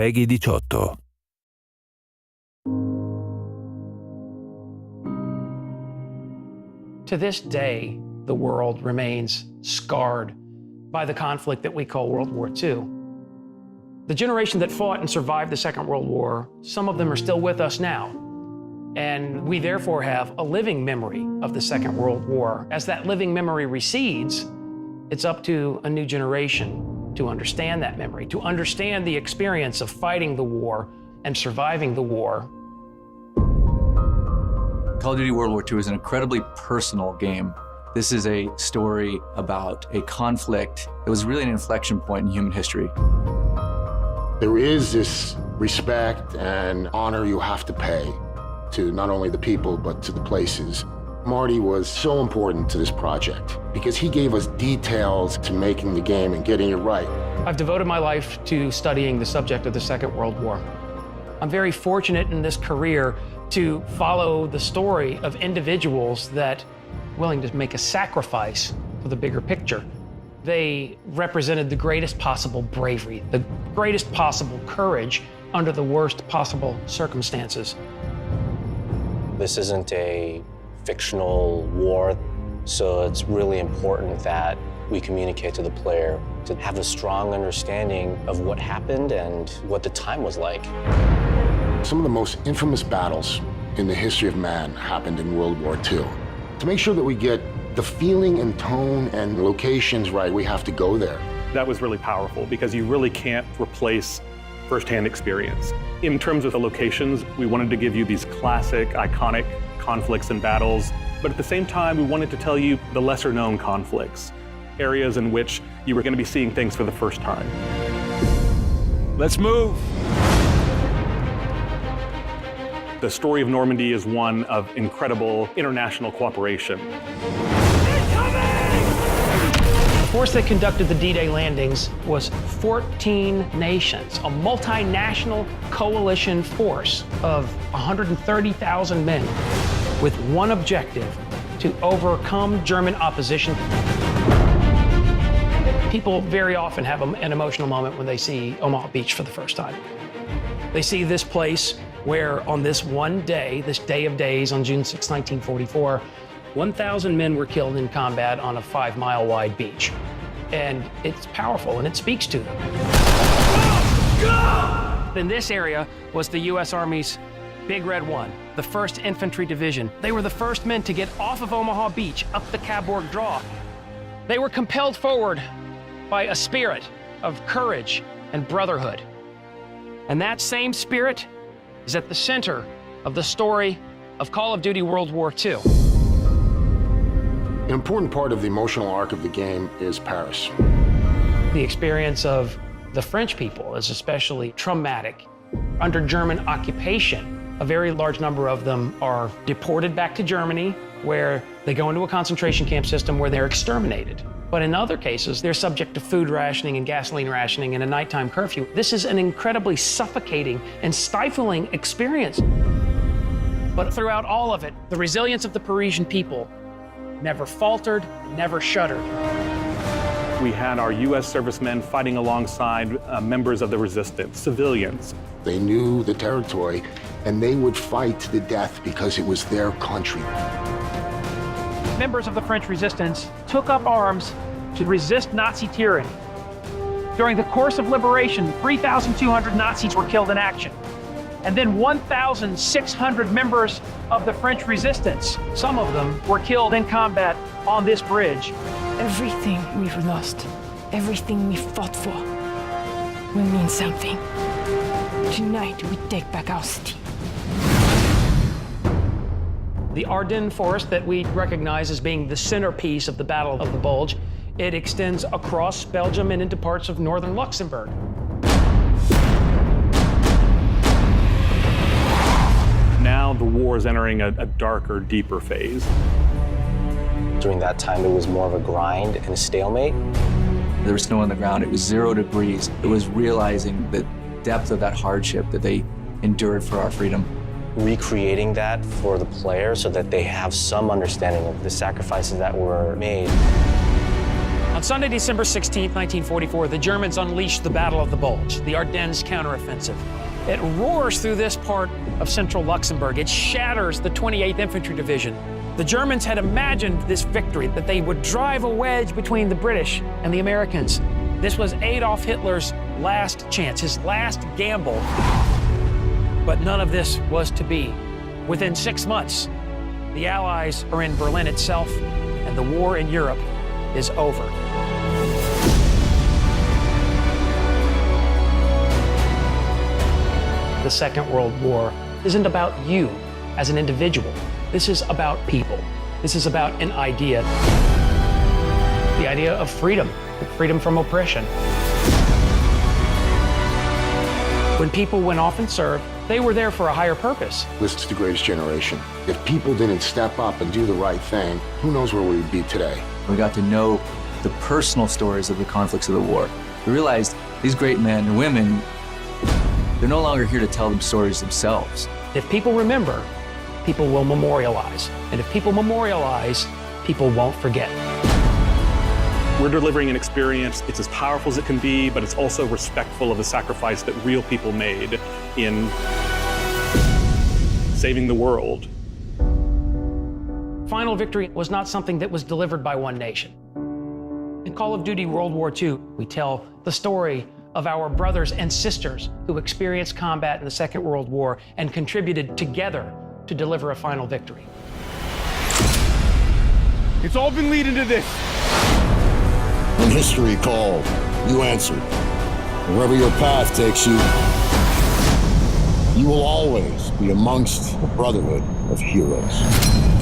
Peggy 18. To this day, the world remains scarred by the conflict that we call World War II. The generation that fought and survived the Second World War, some of them are still with us now. And we therefore have a living memory of the Second World War. As that living memory recedes, it's up to a new generation to understand that memory, to understand the experience of fighting the war and surviving the war. Call of Duty World War II is an incredibly personal game. This is a story about a conflict that was really an inflection point in human history. There is this respect and honor you have to pay to not only the people, but to the places. Marty was so important to this project because he gave us details to making the game and getting it right. I've devoted my life to studying the subject of the Second World War. I'm very fortunate in this career to follow the story of individuals that are willing to make a sacrifice for the bigger picture. They represented the greatest possible bravery, the greatest possible courage under the worst possible circumstances. This isn't a fictional war, so it's really important that we communicate to the player to have a strong understanding of what happened and what the time was like. Some of the most infamous battles in the history of man happened in World War II. To make sure that we get the feeling and tone and locations right, we have to go there. That was really powerful because you really can't replace firsthand experience. In terms of the locations, we wanted to give you these classic, iconic conflicts and battles, but at the same time, we wanted to tell you the lesser-known conflicts, areas in which you were going to be seeing things for the first time. Let's move! The story of Normandy is one of incredible international cooperation. The force that conducted the D-Day landings was 14 nations, a multinational coalition force of 130,000 men with one objective: to overcome German opposition. People very often have an emotional moment when they see Omaha Beach for the first time. They see this place where on this one day, this day of days on June 6, 1944, 1,000 men were killed in combat on a 5-mile wide beach. And it's powerful and it speaks to them. Go! In this area was the U.S. Army's Big Red One, the 1st Infantry Division. They were the first men to get off of Omaha Beach up the Cabourg Draw. They were compelled forward by a spirit of courage and brotherhood. And that same spirit is at the center of the story of Call of Duty World War II. An important part of the emotional arc of the game is Paris. The experience of the French people is especially traumatic. Under German occupation, a very large number of them are deported back to Germany, where they go into a concentration camp system where they're exterminated. But in other cases, they're subject to food rationing and gasoline rationing and a nighttime curfew. This is an incredibly suffocating and stifling experience. But throughout all of it, the resilience of the Parisian people never faltered, never shuddered. We had our U.S. servicemen fighting alongside members of the resistance, civilians. They knew the territory, and they would fight to the death because it was their country. Members of the French resistance took up arms to resist Nazi tyranny. During the course of liberation, 3,200 Nazis were killed in action. And then 1,600 members of the French resistance, some of them were killed in combat on this bridge. Everything we've lost, everything we fought for, will mean something. Tonight, we take back our city. The Ardennes Forest that we recognize as being the centerpiece of the Battle of the Bulge, it extends across Belgium and into parts of northern Luxembourg. Now the war is entering a darker, deeper phase. During that time, it was more of a grind and a stalemate. There was snow on the ground. It was 0 degrees. It was realizing the depth of that hardship that they endured for our freedom. Recreating that for the player so that they have some understanding of the sacrifices that were made. On Sunday, December 16, 1944, the Germans unleashed the Battle of the Bulge, the Ardennes counteroffensive. It roars through this part of central Luxembourg. It shatters the 28th Infantry Division. The Germans had imagined this victory, that they would drive a wedge between the British and the Americans. This was Adolf Hitler's last chance, his last gamble. But none of this was to be. Within 6 months, the Allies are in Berlin itself, and the war in Europe is over. The Second World War isn't about you as an individual. This is about people. This is about an idea. The idea of freedom, freedom from oppression. When people went off and served, they were there for a higher purpose. This is the greatest generation. If people didn't step up and do the right thing, who knows where we would be today? We got to know the personal stories of the conflicts of the war. We realized these great men and women, they're no longer here to tell them stories themselves. If people remember, people will memorialize. And if people memorialize, people won't forget. We're delivering an experience, it's as powerful as it can be, but it's also respectful of the sacrifice that real people made in saving the world. Final victory was not something that was delivered by one nation. In Call of Duty World War II, we tell the story of our brothers and sisters who experienced combat in the Second World War and contributed together to deliver a final victory. It's all been leading to this. When history called, you answered. Wherever your path takes you, you will always be amongst the brotherhood of heroes.